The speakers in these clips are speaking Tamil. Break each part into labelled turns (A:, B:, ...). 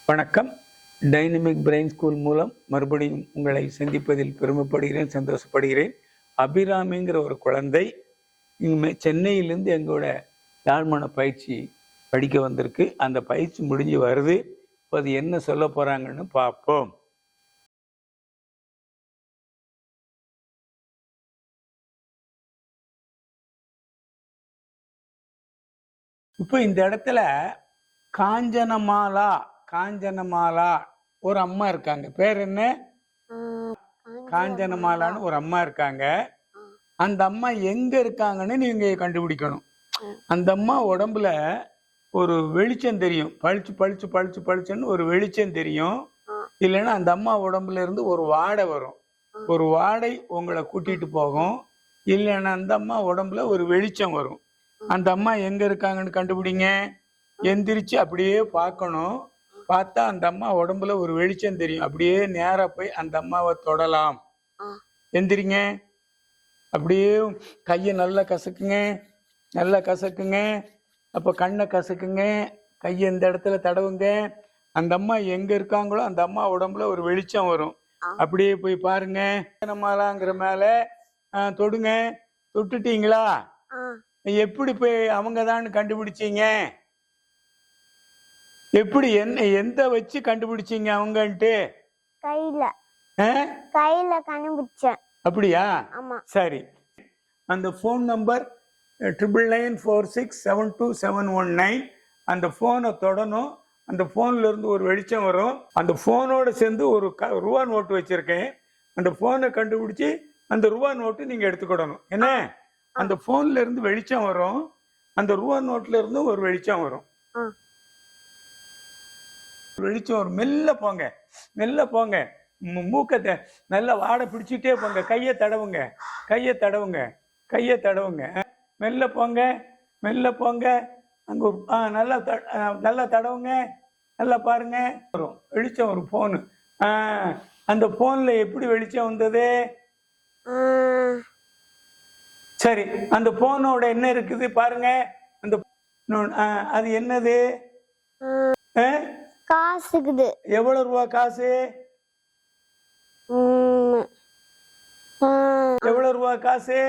A: வணக்கம். டைனமிக் பிரெயின் ஸ்கூல் மூலம் மறுபடியும் உங்களை சந்திப்பதில் பெருமைப்படுகிறேன், சந்தோஷப்படுகிறேன். அபிராமிங்கிற ஒரு குழந்தை சென்னையிலேருந்து எங்களோட யாழ்ப்பாண பயிற்சி படிக்க வந்திருக்கு. அந்த பயிற்சி முடிஞ்சு வருது. இப்போ அது என்ன சொல்ல போகிறாங்கன்னு பார்ப்போம். இப்போ இந்த இடத்துல காஞ்சனமாலா ஒரு அம்மா இருக்காங்க. பேர் என்ன? காஞ்சனமாலான்னு ஒரு அம்மா இருக்காங்க. அந்த அம்மா எங்க இருக்காங்கன்னு நீங்க கண்டுபிடிக்கணும். அந்த அம்மா உடம்புல ஒரு வெளிச்சம் தெரியும், பளிச்சு பளிச்சு பளிச்சு பளிச்சுன்னு ஒரு வெளிச்சம் தெரியும். இல்லைன்னா அந்த அம்மா உடம்புல இருந்து ஒரு வாடை வரும். ஒரு வாடை உங்களை கூட்டிட்டு போகும். இல்லைன்னா அந்த அம்மா உடம்புல ஒரு வெளிச்சம் வரும். அந்த அம்மா எங்க இருக்காங்கன்னு கண்டுபிடிங்க. எந்திரிச்சு அப்படியே பார்க்கணும். பார்த்தா அந்த அம்மா உடம்புல ஒரு வெளிச்சம் தெரியும். அப்படியே நேரா போய் அந்த அம்மாவை தொடலாம். எந்திரிங்க. அப்படியே கையை நல்லா கசக்குங்க. அப்போ கண்ணை கசக்குங்க. கையை இந்த இடத்துல தடவுங்க. அந்த அம்மா எங்க இருக்காங்களோ அந்த அம்மா உடம்புல ஒரு வெளிச்சம் வரும். அப்படியே போய் பாருங்க. நம்மளாங்கிற மேல தொடுங்க. தொட்டுட்டீங்களா? எப்படி போய் அவங்க தான் கண்டுபிடிச்சீங்க? எப்படி எந்த வச்சு கண்டுபிடிச்சீங்க அவங்கன்ட்டு?
B: கையில கண்டுபிடிச்சேன்.
A: அப்படியா? சரி. அந்த ஃபோன் நம்பர் 9994672719 அந்த போனை தொடணும். அந்த போன்ல இருந்து ஒரு வெளிச்சம் வரும். அந்த போனோட சேர்ந்து ஒரு ரூபா நோட்டு வச்சிருக்கேன். அந்த போனை கண்டுபிடிச்சு அந்த ரூபா நோட்டு நீங்க எடுத்துக்கிடணும். என்ன? அந்த போன்ல இருந்து வெளிச்சம் வரும். அந்த ரூபா நோட்ல இருந்து ஒரு வெளிச்சம் வரும். வெளிச்சம் ஒரு மெல்ல போங்க. மூக்கத்தை நல்லா வாடை பிடிச்சிட்டே போங்க. கையை தடவுங்க. மெல்ல போங்க. அங்க நல்லா தடவுங்க. நல்லா பாருங்க. வரும் வெளிச்சம் ஒரு போனு. அந்த போன்ல எப்படி வெளிச்சம் வந்தது? சரி, அந்த போனோட என்ன இருக்குது பாருங்க. அந்த அது என்னது?
B: காசுக்குது.
A: எவ்வளவு ரூபா காசு? எவ்வளவு ரூபா காசு?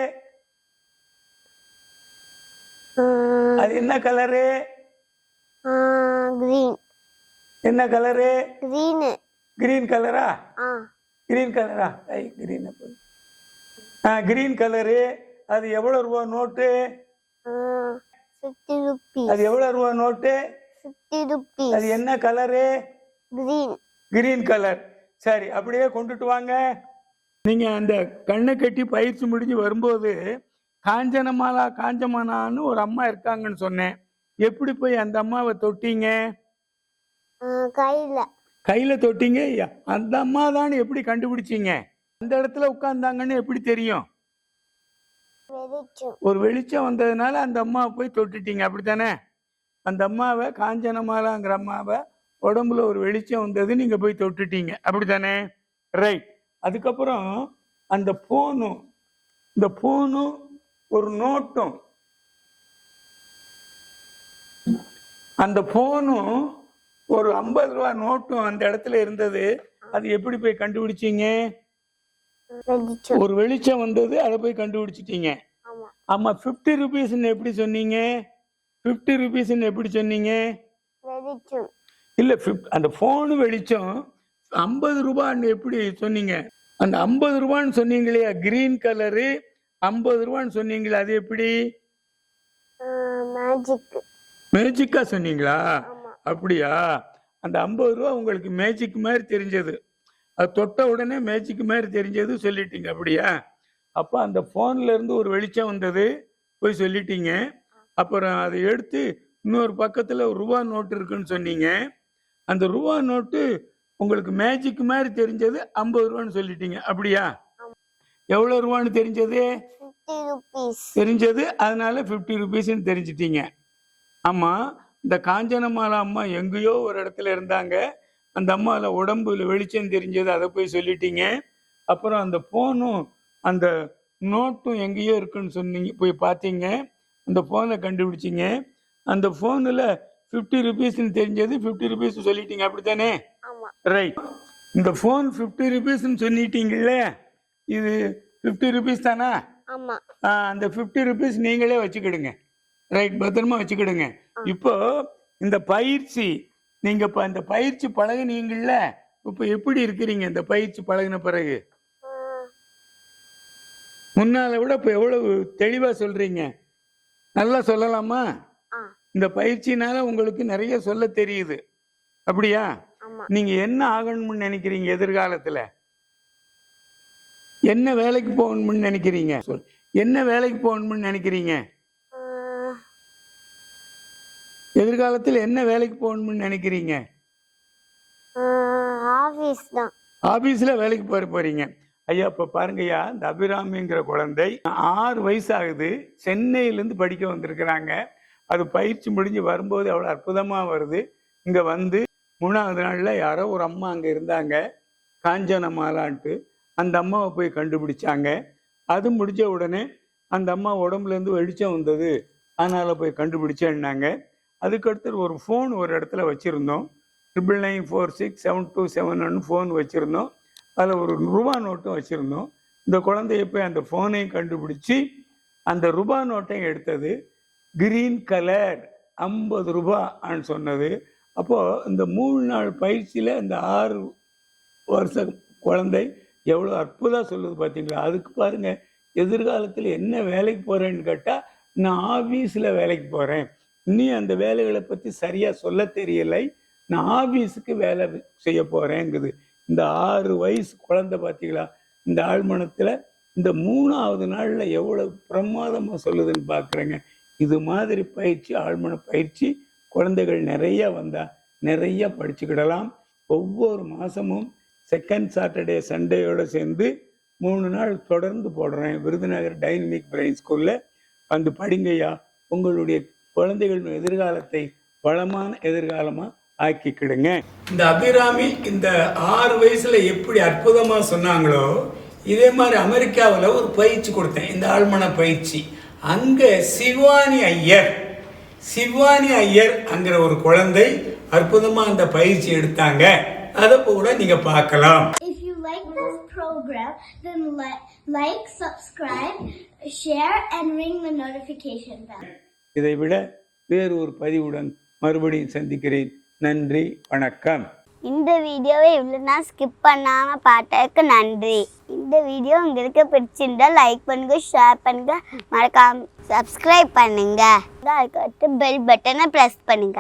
A: அது என்ன கலரு?
B: கிரீன்.
A: என்ன கலரு?
B: கிரீன்
A: கலரா? Green colour. அது எவ்வளவு ரூபா நோட்டு?
B: 50 rupees.
A: அது எவ்வளவு ரூபா நோட்டு?
B: 50 rupees.
A: அது என்ன கலரு?
B: Green
A: colour. சரி, அப்படியே கொண்டுட்டு வாங்க. நீங்க அந்த கண்ணை கட்டி பயிற்சி முடிஞ்சு வரும்போது காஞ்சமானான்னு ஒரு அம்மா இருக்காங்கன்னு சொன்னேன். எப்படி போய் அந்த அம்மாவை தொட்டீங்க? கையில தொட்டீங்க. அந்த அம்மா தான் எப்படி கண்டுபிடிச்சீங்க? அந்த இடத்துல உட்கார்ந்தாங்கன்னு எப்படி தெரியும்? ஒரு வெளிச்சம் வந்ததுனால அந்த அம்மாவை போய் தொட்டுட்டீங்க. அப்படித்தானே? அந்த அம்மாவை, காஞ்சனமாலாங்கிற அம்மாவை உடம்புல ஒரு வெளிச்சம் வந்தது, நீங்க போய் தொட்டுட்டீங்க. அப்படித்தானே? ரைட். அதுக்கப்புறம் அந்த போனும் ஒரு நோட்டும், அந்த போனும் ஒரு 50 ரூபா நோட்டும் அந்த இடத்துல இருந்தது. அது எப்படி போய் கண்டுபிடிச்சீங்க? ஒரு வெளிச்சம் வந்தது, அதை போய் கண்டுபிடிச்சிட்டீங்க. ஆமா. 50 rupeesன்னு எப்படி சொன்னீங்க? 50 rupeesன்னு எப்படி சொன்னீங்க? இல்ல, அந்த போனு வெளிச்சம் 50 ரூபான்னு எப்படி சொன்னீங்க? அந்த 50 ரூபான்னு சொன்னீங்க இல்லையா? கிரீன் கலரு 50 ரூபான்னு சொன்னீங்களா? அது எப்படி? மேஜிக்கா சொன்னீங்களா? அப்படியா? அந்த 50 ரூபா உங்களுக்கு மேஜிக் மாதிரி தெரிஞ்சது. அது தொட்ட உடனே மேஜிக் மாதிரி தெரிஞ்சது சொல்லிட்டீங்க. அப்படியா? அப்ப அந்த போன்ல இருந்து ஒரு வெளிச்சம் வந்தது, போய் சொல்லிட்டீங்க. அப்புறம் அதை எடுத்து இன்னொரு பக்கத்துல ஒரு ரூபா நோட்டு இருக்குன்னு சொன்னீங்க. அந்த ரூபா நோட்டு உங்களுக்கு மேஜிக் மாதிரி தெரிஞ்சது, 50 ரூபான்னு சொல்லிட்டீங்க. அப்படியா? எவ்வளவு ரூபான்னு தெரிஞ்சது? தெரிஞ்சது. அதனால 50 rupeesன்னு தெரிஞ்சிட்டீங்க. ஆமா. இந்த காஞ்சனமாலா அம்மா எங்கேயோ ஒரு இடத்துல இருந்தாங்க. அந்த அம்மாவில் உடம்புல வெளிச்சம் தெரிஞ்சது, அதை போய் சொல்லிட்டீங்க. அப்புறம் அந்த போனும் அந்த நோட்டும் எங்கேயோ இருக்குன்னு சொன்னீங்க, போய் பார்த்தீங்க. அந்த போனை கண்டுபிடிச்சிங்க. அந்த போனில் 50 ருபீஸ்ன்னு தெரிஞ்சது 50 ருபீஸ் சொல்லிட்டீங்க அப்படித்தானே?
B: ஆமா.
A: ரைட். இந்த ஃபோன் 50 ருபீஸ்ன்னு சொல்லிட்டீங்கல்ல, இது 50 ருபீஸ் தானா?
B: ஆமா.
A: அந்த 50 ருபீஸ் நீங்களே வச்சுக்கிடுங்க. ரைட், பத்திரமா வச்சுக்கிடுங்க. இப்போ இந்த பயிற்சி நீங்க இப்போ இந்த பயிற்சி பழகுனீங்கல்ல, இப்போ எப்படி இருக்கிறீங்க இந்த பயிற்சி பழகின பிறகு? முன்னால விட இப்போ எவ்வளவு தெளிவா சொல்றீங்க? நல்லா சொல்லலாமா? இந்த பயிற்சினால உங்களுக்கு நிறைய சொல்ல தெரியுது அப்படியா? நீங்க என்ன ஆகணும்னு நினைக்கிறீங்க எதிர்காலத்துல? என்ன வேலைக்கு போகணும்னு நினைக்கிறீங்க? என்ன வேலைக்கு போகணும்னு நினைக்கிறீங்க? எதிர்காலத்தில் என்ன வேலைக்கு போகணும்னு நினைக்கிறீங்க?
B: ஆபீஸ் தான்.
A: ஆபீஸ்ல வேலைக்கு போறீங்க. ஐயா இப்ப பாருங்க ஐயா, இந்த அபிராமிங்கிற குழந்தை 6 வயசு ஆகுது, சென்னையிலேருந்து படிக்க வந்திருக்கிறாங்க. அது பயிற்சி முடிஞ்சு வரும்போது அவ்வளோ அற்புதமா வருது. இங்க வந்து 3வது நாள்ல யாரோ ஒரு அம்மா அங்க இருந்தாங்க, காஞ்சனமாலான்ட்டு. அந்த அம்மாவை போய் கண்டுபிடிச்சாங்க. அது முடிஞ்ச உடனே அந்த அம்மா உடம்புல இருந்து வெளிச்சம் வந்தது, அதனால போய் கண்டுபிடிச்சேன்னாங்க. அதுக்கடுத்து ஒரு ஃபோன் ஒரு இடத்துல வச்சிருந்தோம், 99946727 ஃபோன் வச்சிருந்தோம். அதில் ஒரு ரூபா நோட்டும் வச்சிருந்தோம். இந்த குழந்தைய போய் அந்த ஃபோனையும் கண்டுபிடிச்சி அந்த ரூபா நோட்டையும் எடுத்தது. கிரீன் கலர் 50 ரூபான்னு சொன்னது. அப்போ இந்த 3 நாள் பயிற்சியில இந்த 6 வருஷ குழந்தை எவ்வளோ அற்புதம் சொல்லுது பார்த்தீங்களா? அதுக்கு பாருங்க, எதிர்காலத்தில் என்ன வேலைக்கு போறேன்னு கேட்டால் நான் ஆபீஸில் வேலைக்கு போகிறேன், இன்னும் அந்த வேலைகளை பற்றி சரியாக சொல்ல தெரியலை, நான் ஆபீஸுக்கு வேலை செய்ய போகிறேங்குது. இந்த 6 வயசு குழந்தை பார்த்தீங்களா? இந்த ஆழ்மனத்தில் இந்த 3வது நாளில் எவ்வளோ பிரமாதமாக சொல்லுதுன்னு பார்க்குறேங்க. இது மாதிரி பயிற்சி, ஆழ்மன பயிற்சி குழந்தைகள் நிறைய வந்தால் நிறைய படிச்சுக்கிடலாம். ஒவ்வொரு மாதமும் செகண்ட் சாட்டர்டே சண்டேயோடு சேர்ந்து 3 நாள் தொடர்ந்து போடுறேன் விருதுநகர் டைனமிக் பிரெயின் ஸ்கூலில். வந்து படிங்கய்யா, உங்களுடைய குழந்தைகளின் எதிர்காலத்தை வளமான எதிர்காலமாக ஆக்கிக்கிடுங்க. இந்த அபிராமி இந்த 6 வயசுல எப்படி அற்புதமாக சொன்னாங்களோ, இதே மாதிரி அமெரிக்காவில் ஒரு பயிற்சி கொடுத்தேன், இந்த ஆழ்மன பயிற்சி. அங்கே சிவானி ஐயர் அங்கிற ஒரு குழந்தை அற்புதமாக அந்த பயிற்சி எடுத்தாங்க. அதை கூட நீங்க பார்க்கலாம்.
C: If you like this program, then like, subscribe, share and ring the notification bell.
A: இதை விட வேறு ஒரு பதிவுடன் மறுபடியும் சந்திக்கிறேன். நன்றி, வணக்கம்.
B: இந்த வீடியோவை இவ்வளோ நான் ஸ்கிப் பண்ணாமல் பார்த்ததுக்கு நன்றி. இந்த வீடியோ உங்களுக்கு பிடிச்சிருந்தா லைக் பண்ணுங்க, ஷேர் பண்ணுங்க, மறக்காம சப்ஸ்கிரைப் பண்ணுங்க. அதுக்கு பெல் பட்டனை ப்ரெஸ் பண்ணுங்க.